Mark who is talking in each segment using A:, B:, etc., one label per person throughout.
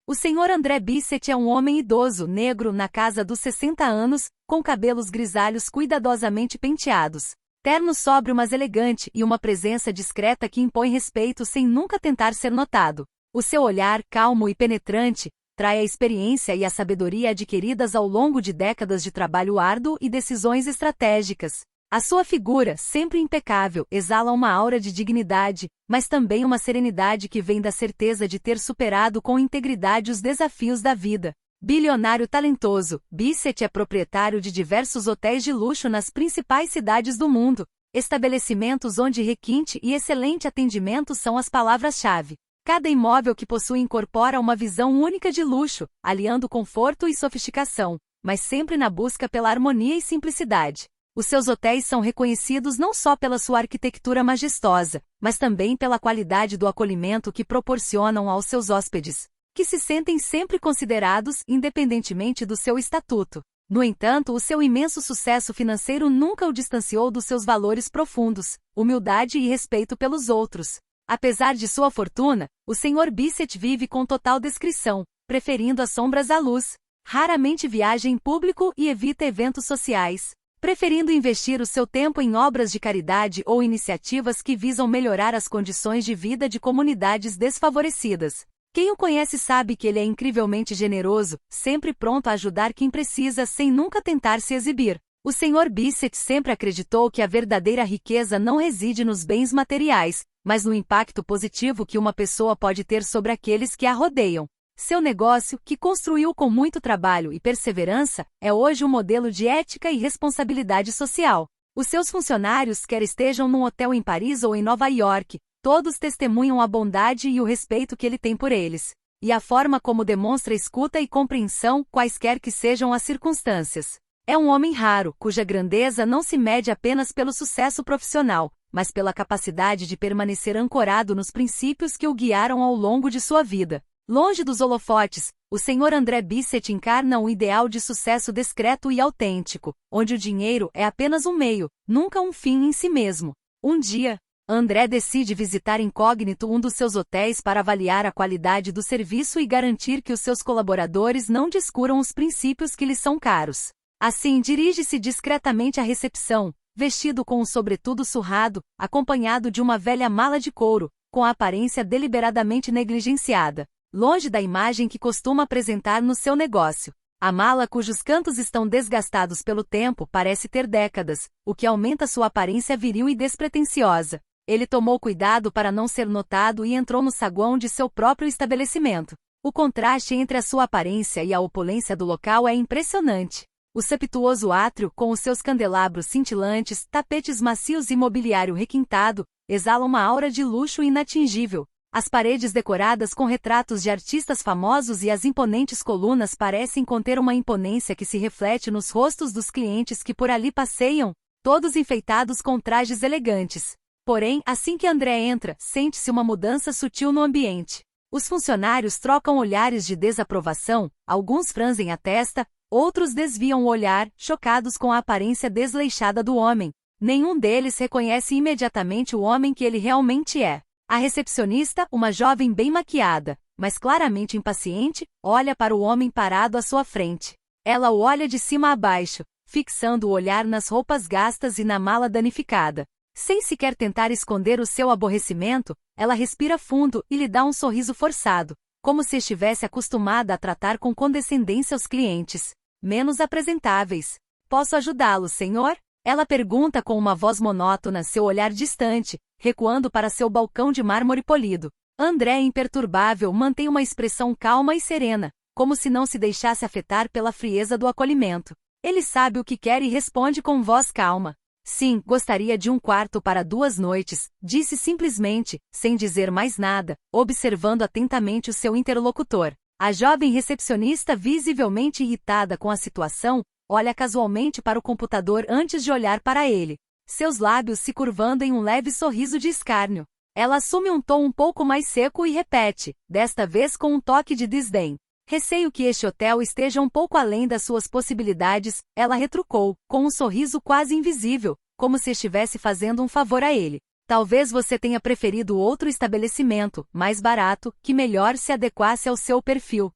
A: O Sr. André Bissett é um homem idoso, negro, na casa dos 60 anos, com cabelos grisalhos cuidadosamente penteados. Terno sóbrio mas elegante e uma presença discreta que impõe respeito sem nunca tentar ser notado. O seu olhar, calmo e penetrante, trai a experiência e a sabedoria adquiridas ao longo de décadas de trabalho árduo e decisões estratégicas. A sua figura, sempre impecável, exala uma aura de dignidade, mas também uma serenidade que vem da certeza de ter superado com integridade os desafios da vida. Bilionário talentoso, Bissett é proprietário de diversos hotéis de luxo nas principais cidades do mundo, estabelecimentos onde requinte e excelente atendimento são as palavras-chave. Cada imóvel que possui incorpora uma visão única de luxo, aliando conforto e sofisticação, mas sempre na busca pela harmonia e simplicidade. Os seus hotéis são reconhecidos não só pela sua arquitetura majestosa, mas também pela qualidade do acolhimento que proporcionam aos seus hóspedes, que se sentem sempre considerados, independentemente do seu estatuto. No entanto, o seu imenso sucesso financeiro nunca o distanciou dos seus valores profundos, humildade e respeito pelos outros. Apesar de sua fortuna, o Sr. Bissett vive com total discrição, preferindo as sombras à luz. Raramente viaja em público e evita eventos sociais, preferindo investir o seu tempo em obras de caridade ou iniciativas que visam melhorar as condições de vida de comunidades desfavorecidas. Quem o conhece sabe que ele é incrivelmente generoso, sempre pronto a ajudar quem precisa sem nunca tentar se exibir. O Sr. Bissett sempre acreditou que a verdadeira riqueza não reside nos bens materiais, mas no impacto positivo que uma pessoa pode ter sobre aqueles que a rodeiam. Seu negócio, que construiu com muito trabalho e perseverança, é hoje um modelo de ética e responsabilidade social. Os seus funcionários, quer estejam num hotel em Paris ou em Nova York, todos testemunham a bondade e o respeito que ele tem por eles, e a forma como demonstra escuta e compreensão, quaisquer que sejam as circunstâncias. É um homem raro, cuja grandeza não se mede apenas pelo sucesso profissional, mas pela capacidade de permanecer ancorado nos princípios que o guiaram ao longo de sua vida. Longe dos holofotes, o Sr. André Bissett encarna um ideal de sucesso discreto e autêntico, onde o dinheiro é apenas um meio, nunca um fim em si mesmo. Um dia, André decide visitar incógnito um dos seus hotéis para avaliar a qualidade do serviço e garantir que os seus colaboradores não descuram os princípios que lhes são caros. Assim, dirige-se discretamente à recepção, vestido com um sobretudo surrado, acompanhado de uma velha mala de couro, com a aparência deliberadamente negligenciada. Longe da imagem que costuma apresentar no seu negócio. A mala cujos cantos estão desgastados pelo tempo parece ter décadas, o que aumenta sua aparência viril e despretensiosa. Ele tomou cuidado para não ser notado e entrou no saguão de seu próprio estabelecimento. O contraste entre a sua aparência e a opulência do local é impressionante. O septuoso átrio, com os seus candelabros cintilantes, tapetes macios e mobiliário requintado, exala uma aura de luxo inatingível. As paredes decoradas com retratos de artistas famosos e as imponentes colunas parecem conter uma imponência que se reflete nos rostos dos clientes que por ali passeiam, todos enfeitados com trajes elegantes. Porém, assim que André entra, sente-se uma mudança sutil no ambiente. Os funcionários trocam olhares de desaprovação, alguns franzem a testa, outros desviam o olhar, chocados com a aparência desleixada do homem. Nenhum deles reconhece imediatamente o homem que ele realmente é. A recepcionista, uma jovem bem maquiada, mas claramente impaciente, olha para o homem parado à sua frente. Ela o olha de cima a baixo, fixando o olhar nas roupas gastas e na mala danificada. Sem sequer tentar esconder o seu aborrecimento, ela respira fundo e lhe dá um sorriso forçado, como se estivesse acostumada a tratar com condescendência os clientes menos apresentáveis. Posso ajudá-lo, senhor? Ela pergunta com uma voz monótona, seu olhar distante, recuando para seu balcão de mármore polido. André, imperturbável, mantém uma expressão calma e serena, como se não se deixasse afetar pela frieza do acolhimento. Ele sabe o que quer e responde com voz calma. Sim, gostaria de um quarto para 2 noites, disse simplesmente, sem dizer mais nada, observando atentamente o seu interlocutor. A jovem recepcionista, visivelmente irritada com a situação, olha casualmente para o computador antes de olhar para ele, seus lábios se curvando em um leve sorriso de escárnio. Ela assume um tom um pouco mais seco e repete, desta vez com um toque de desdém. Receio que este hotel esteja um pouco além das suas possibilidades, ela retrucou, com um sorriso quase invisível, como se estivesse fazendo um favor a ele. Talvez você tenha preferido outro estabelecimento, mais barato, que melhor se adequasse ao seu perfil.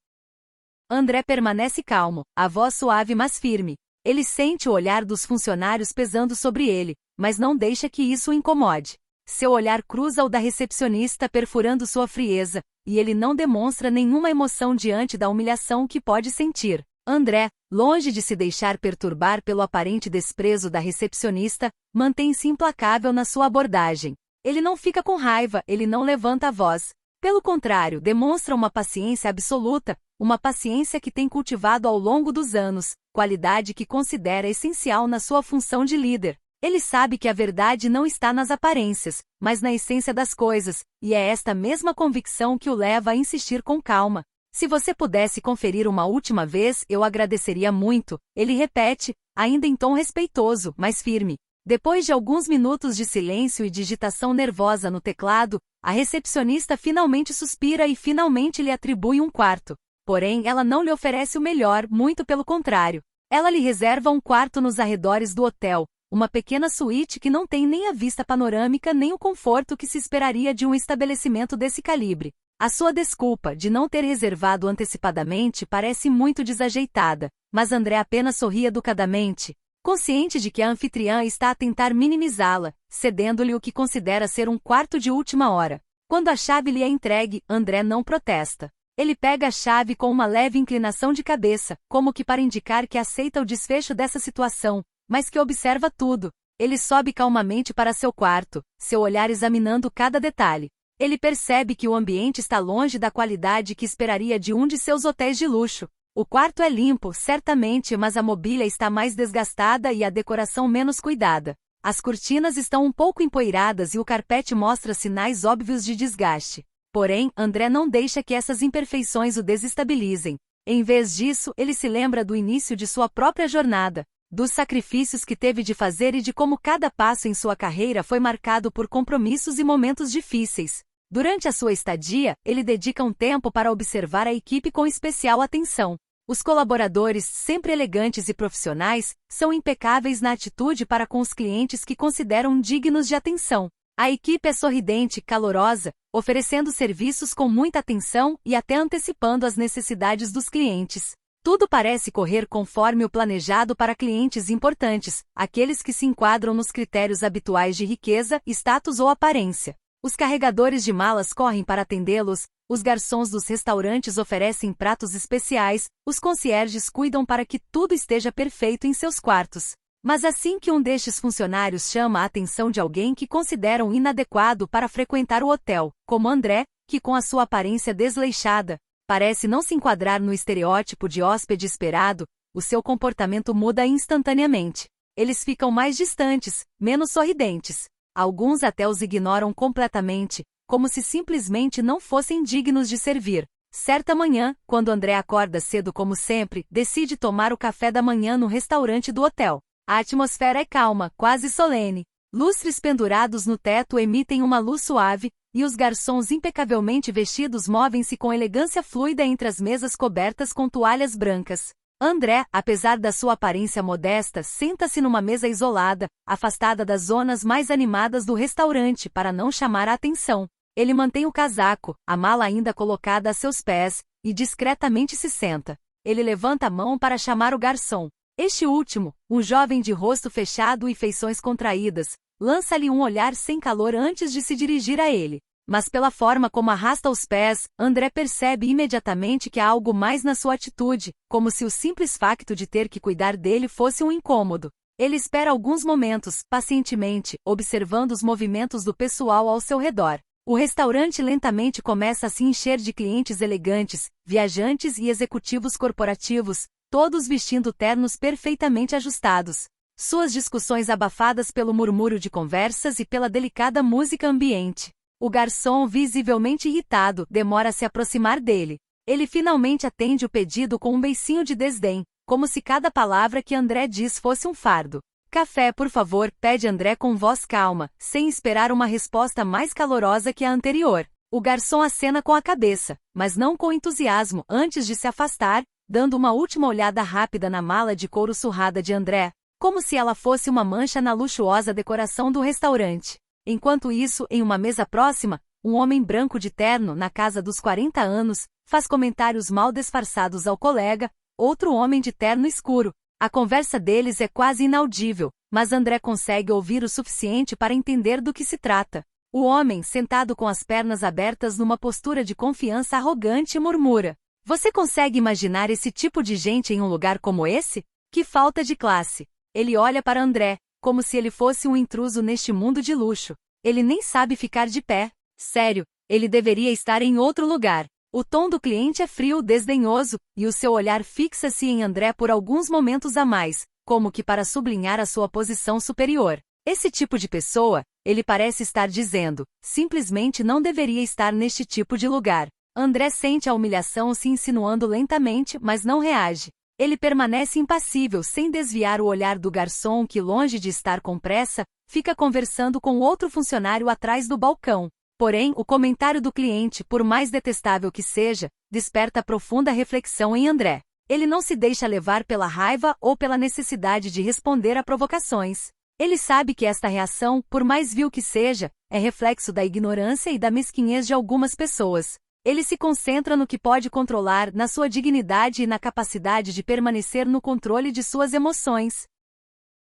A: André permanece calmo, a voz suave mas firme. Ele sente o olhar dos funcionários pesando sobre ele, mas não deixa que isso o incomode. Seu olhar cruza o da recepcionista, perfurando sua frieza, e ele não demonstra nenhuma emoção diante da humilhação que pode sentir. André, longe de se deixar perturbar pelo aparente desprezo da recepcionista, mantém-se implacável na sua abordagem. Ele não fica com raiva, ele não levanta a voz. Pelo contrário, demonstra uma paciência absoluta, uma paciência que tem cultivado ao longo dos anos, qualidade que considera essencial na sua função de líder. Ele sabe que a verdade não está nas aparências, mas na essência das coisas, e é esta mesma convicção que o leva a insistir com calma. Se você pudesse conferir uma última vez, eu agradeceria muito, ele repete, ainda em tom respeitoso, mas firme. Depois de alguns minutos de silêncio e digitação nervosa no teclado, a recepcionista finalmente suspira e finalmente lhe atribui um quarto. Porém, ela não lhe oferece o melhor, muito pelo contrário. Ela lhe reserva um quarto nos arredores do hotel, uma pequena suíte que não tem nem a vista panorâmica nem o conforto que se esperaria de um estabelecimento desse calibre. A sua desculpa de não ter reservado antecipadamente parece muito desajeitada, mas André apenas sorri educadamente, consciente de que a anfitriã está a tentar minimizá-la, cedendo-lhe o que considera ser um quarto de última hora. Quando a chave lhe é entregue, André não protesta. Ele pega a chave com uma leve inclinação de cabeça, como que para indicar que aceita o desfecho dessa situação, mas que observa tudo. Ele sobe calmamente para seu quarto, seu olhar examinando cada detalhe. Ele percebe que o ambiente está longe da qualidade que esperaria de um de seus hotéis de luxo. O quarto é limpo, certamente, mas a mobília está mais desgastada e a decoração menos cuidada. As cortinas estão um pouco empoeiradas e o carpete mostra sinais óbvios de desgaste. Porém, André não deixa que essas imperfeições o desestabilizem. Em vez disso, ele se lembra do início de sua própria jornada, dos sacrifícios que teve de fazer e de como cada passo em sua carreira foi marcado por compromissos e momentos difíceis. Durante a sua estadia, ele dedica um tempo para observar a equipe com especial atenção. Os colaboradores, sempre elegantes e profissionais, são impecáveis na atitude para com os clientes que consideram dignos de atenção. A equipe é sorridente, calorosa, oferecendo serviços com muita atenção e até antecipando as necessidades dos clientes. Tudo parece correr conforme o planejado para clientes importantes, aqueles que se enquadram nos critérios habituais de riqueza, status ou aparência. Os carregadores de malas correm para atendê-los, os garçons dos restaurantes oferecem pratos especiais, os concierges cuidam para que tudo esteja perfeito em seus quartos. Mas assim que um destes funcionários chama a atenção de alguém que consideram inadequado para frequentar o hotel, como André, que com a sua aparência desleixada, parece não se enquadrar no estereótipo de hóspede esperado, o seu comportamento muda instantaneamente. Eles ficam mais distantes, menos sorridentes. Alguns até os ignoram completamente, como se simplesmente não fossem dignos de servir. Certa manhã, quando André acorda cedo como sempre, decide tomar o café da manhã no restaurante do hotel. A atmosfera é calma, quase solene. Lustres pendurados no teto emitem uma luz suave, e os garçons impecavelmente vestidos movem-se com elegância fluida entre as mesas cobertas com toalhas brancas. André, apesar da sua aparência modesta, senta-se numa mesa isolada, afastada das zonas mais animadas do restaurante para não chamar a atenção. Ele mantém o casaco, a mala ainda colocada a seus pés, e discretamente se senta. Ele levanta a mão para chamar o garçom. Este último, um jovem de rosto fechado e feições contraídas, lança-lhe um olhar sem calor antes de se dirigir a ele. Mas pela forma como arrasta os pés, André percebe imediatamente que há algo mais na sua atitude, como se o simples facto de ter que cuidar dele fosse um incômodo. Ele espera alguns momentos, pacientemente, observando os movimentos do pessoal ao seu redor. O restaurante lentamente começa a se encher de clientes elegantes, viajantes e executivos corporativos, todos vestindo ternos perfeitamente ajustados. Suas discussões abafadas pelo murmúrio de conversas e pela delicada música ambiente. O garçom, visivelmente irritado, demora a se aproximar dele. Ele finalmente atende o pedido com um beicinho de desdém, como se cada palavra que André diz fosse um fardo. Café, por favor, pede André com voz calma, sem esperar uma resposta mais calorosa que a anterior. O garçom acena com a cabeça, mas não com entusiasmo, antes de se afastar, dando uma última olhada rápida na mala de couro surrada de André, como se ela fosse uma mancha na luxuosa decoração do restaurante. Enquanto isso, em uma mesa próxima, um homem branco de terno, na casa dos 40 anos, faz comentários mal disfarçados ao colega, outro homem de terno escuro. A conversa deles é quase inaudível, mas André consegue ouvir o suficiente para entender do que se trata. O homem, sentado com as pernas abertas numa postura de confiança arrogante, murmura: "Você consegue imaginar esse tipo de gente em um lugar como esse? Que falta de classe!" Ele olha para André, como se ele fosse um intruso neste mundo de luxo. Ele nem sabe ficar de pé. Sério, ele deveria estar em outro lugar. O tom do cliente é frio, desdenhoso, e o seu olhar fixa-se em André por alguns momentos a mais, como que para sublinhar a sua posição superior. Esse tipo de pessoa, ele parece estar dizendo, simplesmente não deveria estar neste tipo de lugar. André sente a humilhação se insinuando lentamente, mas não reage. Ele permanece impassível sem desviar o olhar do garçom que, longe de estar com pressa, fica conversando com outro funcionário atrás do balcão. Porém, o comentário do cliente, por mais detestável que seja, desperta profunda reflexão em André. Ele não se deixa levar pela raiva ou pela necessidade de responder a provocações. Ele sabe que esta reação, por mais vil que seja, é reflexo da ignorância e da mesquinhez de algumas pessoas. Ele se concentra no que pode controlar, na sua dignidade e na capacidade de permanecer no controle de suas emoções.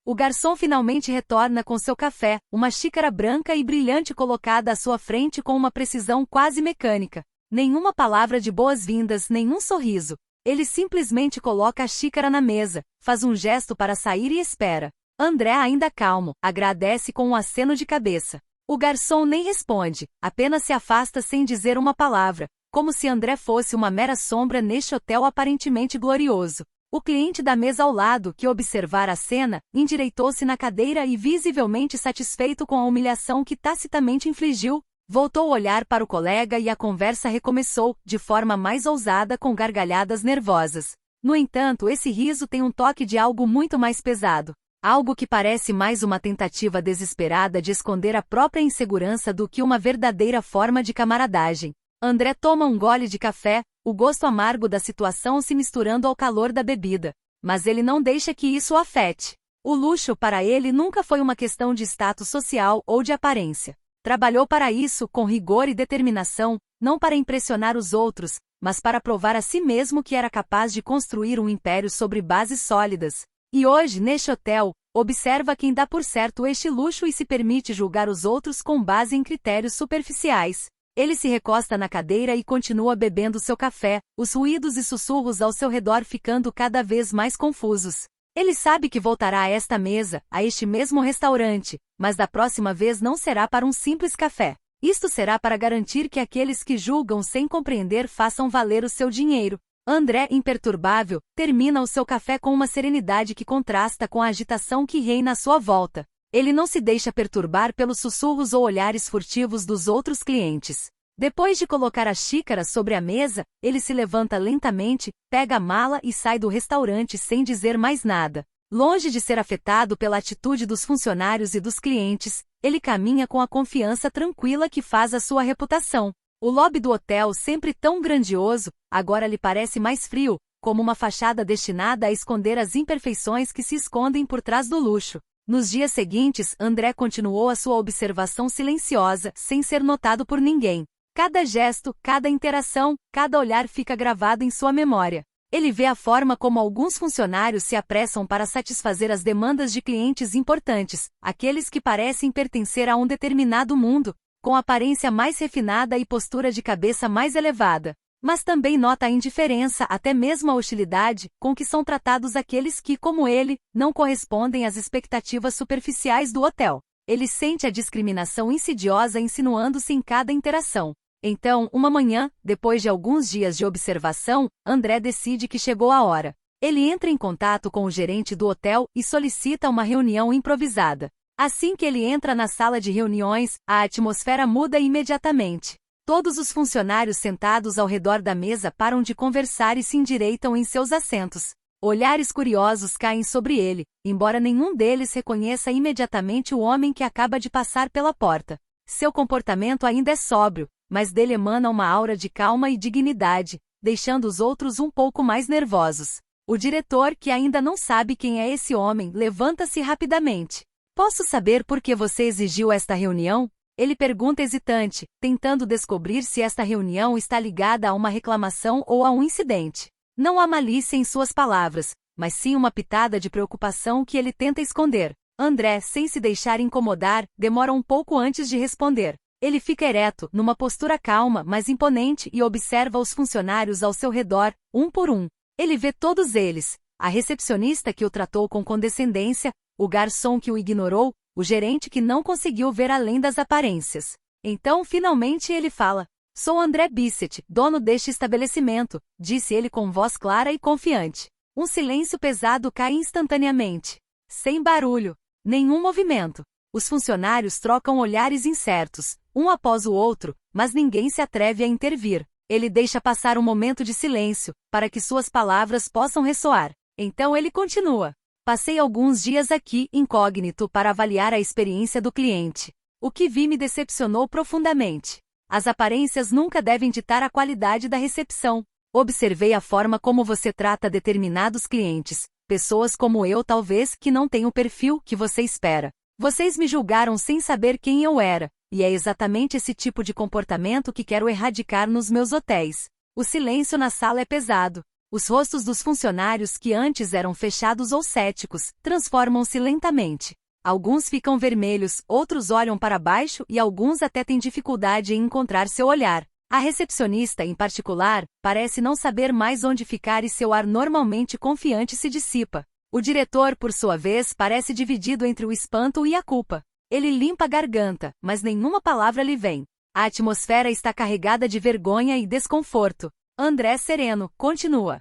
A: O garçom finalmente retorna com seu café, uma xícara branca e brilhante colocada à sua frente com uma precisão quase mecânica. Nenhuma palavra de boas-vindas, nenhum sorriso. Ele simplesmente coloca a xícara na mesa, faz um gesto para sair e espera. André, ainda calmo, agradece com um aceno de cabeça. O garçom nem responde, apenas se afasta sem dizer uma palavra, como se André fosse uma mera sombra neste hotel aparentemente glorioso. O cliente da mesa ao lado, que observara a cena, endireitou-se na cadeira e, visivelmente satisfeito com a humilhação que tacitamente infligiu, voltou o olhar para o colega e a conversa recomeçou, de forma mais ousada, com gargalhadas nervosas. No entanto, esse riso tem um toque de algo muito mais pesado. Algo que parece mais uma tentativa desesperada de esconder a própria insegurança do que uma verdadeira forma de camaradagem. André toma um gole de café, o gosto amargo da situação se misturando ao calor da bebida. Mas ele não deixa que isso o afete. O luxo para ele nunca foi uma questão de status social ou de aparência. Trabalhou para isso com rigor e determinação, não para impressionar os outros, mas para provar a si mesmo que era capaz de construir um império sobre bases sólidas. E hoje, neste hotel, observa quem dá por certo este luxo e se permite julgar os outros com base em critérios superficiais. Ele se recosta na cadeira e continua bebendo seu café, os ruídos e sussurros ao seu redor ficando cada vez mais confusos. Ele sabe que voltará a esta mesa, a este mesmo restaurante, mas da próxima vez não será para um simples café. Isto será para garantir que aqueles que julgam sem compreender façam valer o seu dinheiro. André, imperturbável, termina o seu café com uma serenidade que contrasta com a agitação que reina à sua volta. Ele não se deixa perturbar pelos sussurros ou olhares furtivos dos outros clientes. Depois de colocar a xícara sobre a mesa, ele se levanta lentamente, pega a mala e sai do restaurante sem dizer mais nada. Longe de ser afetado pela atitude dos funcionários e dos clientes, ele caminha com a confiança tranquila que faz a sua reputação. O lobby do hotel, sempre tão grandioso, agora lhe parece mais frio, como uma fachada destinada a esconder as imperfeições que se escondem por trás do luxo. Nos dias seguintes, André continuou a sua observação silenciosa, sem ser notado por ninguém. Cada gesto, cada interação, cada olhar fica gravado em sua memória. Ele vê a forma como alguns funcionários se apressam para satisfazer as demandas de clientes importantes, aqueles que parecem pertencer a um determinado mundo, com aparência mais refinada e postura de cabeça mais elevada. Mas também nota a indiferença, até mesmo a hostilidade, com que são tratados aqueles que, como ele, não correspondem às expectativas superficiais do hotel. Ele sente a discriminação insidiosa insinuando-se em cada interação. Então, uma manhã, depois de alguns dias de observação, André decide que chegou a hora. Ele entra em contato com o gerente do hotel e solicita uma reunião improvisada. Assim que ele entra na sala de reuniões, a atmosfera muda imediatamente. Todos os funcionários sentados ao redor da mesa param de conversar e se endireitam em seus assentos. Olhares curiosos caem sobre ele, embora nenhum deles reconheça imediatamente o homem que acaba de passar pela porta. Seu comportamento ainda é sóbrio, mas dele emana uma aura de calma e dignidade, deixando os outros um pouco mais nervosos. O diretor, que ainda não sabe quem é esse homem, levanta-se rapidamente. Posso saber por que você exigiu esta reunião? Ele pergunta hesitante, tentando descobrir se esta reunião está ligada a uma reclamação ou a um incidente. Não há malícia em suas palavras, mas sim uma pitada de preocupação que ele tenta esconder. André, sem se deixar incomodar, demora um pouco antes de responder. Ele fica ereto, numa postura calma, mas imponente e observa os funcionários ao seu redor, um por um. Ele vê todos eles: a recepcionista que o tratou com condescendência, o garçom que o ignorou, o gerente que não conseguiu ver além das aparências. Então, finalmente ele fala: "Sou André Bissett, dono deste estabelecimento", disse ele com voz clara e confiante. Um silêncio pesado cai instantaneamente. Sem barulho, nenhum movimento. Os funcionários trocam olhares incertos, um após o outro, mas ninguém se atreve a intervir. Ele deixa passar um momento de silêncio, para que suas palavras possam ressoar. Então ele continua: "Passei alguns dias aqui, incógnito, para avaliar a experiência do cliente. O que vi me decepcionou profundamente. As aparências nunca devem ditar a qualidade da recepção. Observei a forma como você trata determinados clientes, pessoas como eu talvez que não têm o perfil que você espera. Vocês me julgaram sem saber quem eu era, e é exatamente esse tipo de comportamento que quero erradicar nos meus hotéis." O silêncio na sala é pesado. Os rostos dos funcionários que antes eram fechados ou céticos, transformam-se lentamente. Alguns ficam vermelhos, outros olham para baixo e alguns até têm dificuldade em encontrar seu olhar. A recepcionista, em particular, parece não saber mais onde ficar e seu ar normalmente confiante se dissipa. O diretor, por sua vez, parece dividido entre o espanto e a culpa. Ele limpa a garganta, mas nenhuma palavra lhe vem. A atmosfera está carregada de vergonha e desconforto. André, sereno, continua: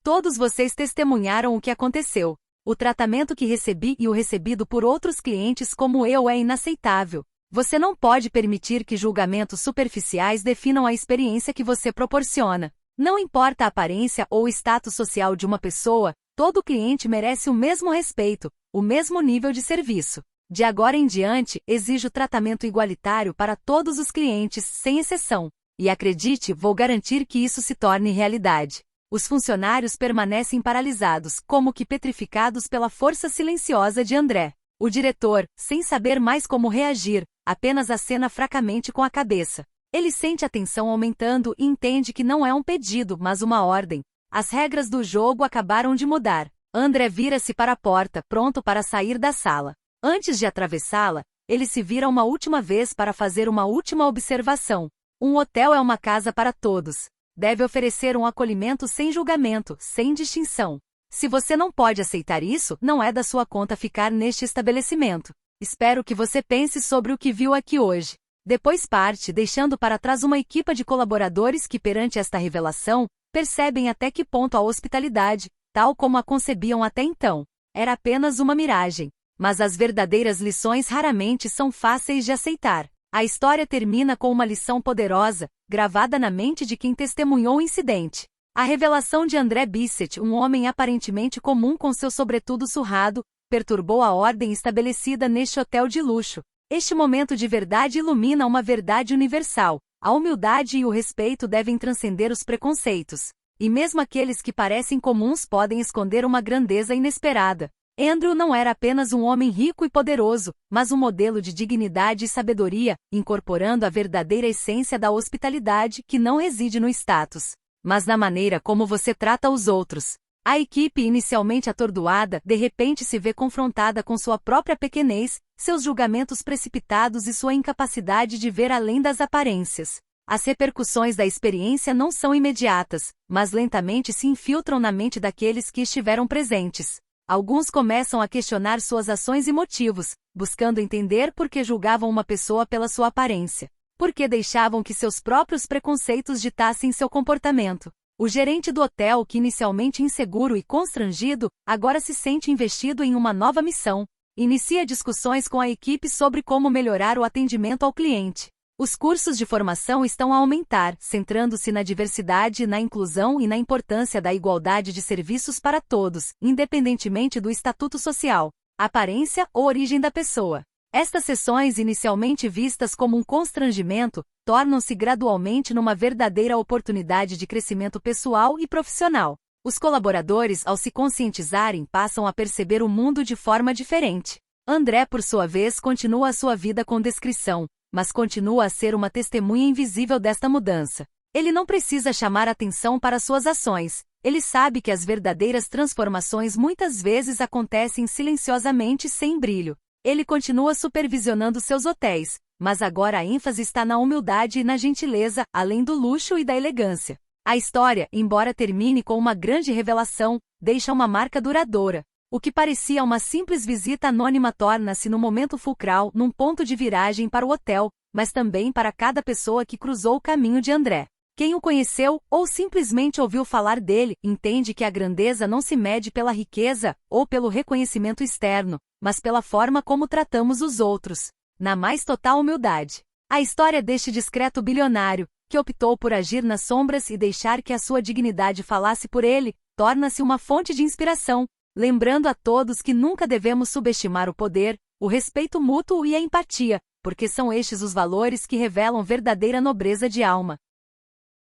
A: "Todos vocês testemunharam o que aconteceu. O tratamento que recebi e o recebido por outros clientes como eu é inaceitável. Você não pode permitir que julgamentos superficiais definam a experiência que você proporciona. Não importa a aparência ou o status social de uma pessoa, todo cliente merece o mesmo respeito, o mesmo nível de serviço. De agora em diante, exijo tratamento igualitário para todos os clientes, sem exceção. E acredite, vou garantir que isso se torne realidade." Os funcionários permanecem paralisados, como que petrificados pela força silenciosa de André. O diretor, sem saber mais como reagir, apenas acena fracamente com a cabeça. Ele sente a tensão aumentando e entende que não é um pedido, mas uma ordem. As regras do jogo acabaram de mudar. André vira-se para a porta, pronto para sair da sala. Antes de atravessá-la, ele se vira uma última vez para fazer uma última observação. Um hotel é uma casa para todos. Deve oferecer um acolhimento sem julgamento, sem distinção. Se você não pode aceitar isso, não é da sua conta ficar neste estabelecimento. Espero que você pense sobre o que viu aqui hoje. Depois parte, deixando para trás uma equipa de colaboradores que, perante esta revelação, percebem até que ponto a hospitalidade, tal como a concebiam até então, era apenas uma miragem. Mas as verdadeiras lições raramente são fáceis de aceitar. A história termina com uma lição poderosa, gravada na mente de quem testemunhou o incidente. A revelação de André Bissett, um homem aparentemente comum com seu sobretudo surrado, perturbou a ordem estabelecida neste hotel de luxo. Este momento de verdade ilumina uma verdade universal. A humildade e o respeito devem transcender os preconceitos. E mesmo aqueles que parecem comuns podem esconder uma grandeza inesperada. Andrew não era apenas um homem rico e poderoso, mas um modelo de dignidade e sabedoria, incorporando a verdadeira essência da hospitalidade que não reside no status, mas na maneira como você trata os outros. A equipe, inicialmente atordoada, de repente se vê confrontada com sua própria pequenez, seus julgamentos precipitados e sua incapacidade de ver além das aparências. As repercussões da experiência não são imediatas, mas lentamente se infiltram na mente daqueles que estiveram presentes. Alguns começam a questionar suas ações e motivos, buscando entender por que julgavam uma pessoa pela sua aparência. Por que deixavam que seus próprios preconceitos ditassem seu comportamento. O gerente do hotel, que inicialmente inseguro e constrangido, agora se sente investido em uma nova missão. Inicia discussões com a equipe sobre como melhorar o atendimento ao cliente. Os cursos de formação estão a aumentar, centrando-se na diversidade, na inclusão e na importância da igualdade de serviços para todos, independentemente do estatuto social, aparência ou origem da pessoa. Estas sessões, inicialmente vistas como um constrangimento, tornam-se gradualmente numa verdadeira oportunidade de crescimento pessoal e profissional. Os colaboradores, ao se conscientizarem, passam a perceber o mundo de forma diferente. André, por sua vez, continua a sua vida com discrição, mas continua a ser uma testemunha invisível desta mudança. Ele não precisa chamar atenção para suas ações. Ele sabe que as verdadeiras transformações muitas vezes acontecem silenciosamente sem brilho. Ele continua supervisionando seus hotéis, mas agora a ênfase está na humildade e na gentileza, além do luxo e da elegância. A história, embora termine com uma grande revelação, deixa uma marca duradoura. O que parecia uma simples visita anônima torna-se no momento fulcral num ponto de viragem para o hotel, mas também para cada pessoa que cruzou o caminho de André. Quem o conheceu, ou simplesmente ouviu falar dele, entende que a grandeza não se mede pela riqueza ou pelo reconhecimento externo, mas pela forma como tratamos os outros, na mais total humildade. A história deste discreto bilionário, que optou por agir nas sombras e deixar que a sua dignidade falasse por ele, torna-se uma fonte de inspiração, lembrando a todos que nunca devemos subestimar o poder, o respeito mútuo e a empatia, porque são estes os valores que revelam verdadeira nobreza de alma.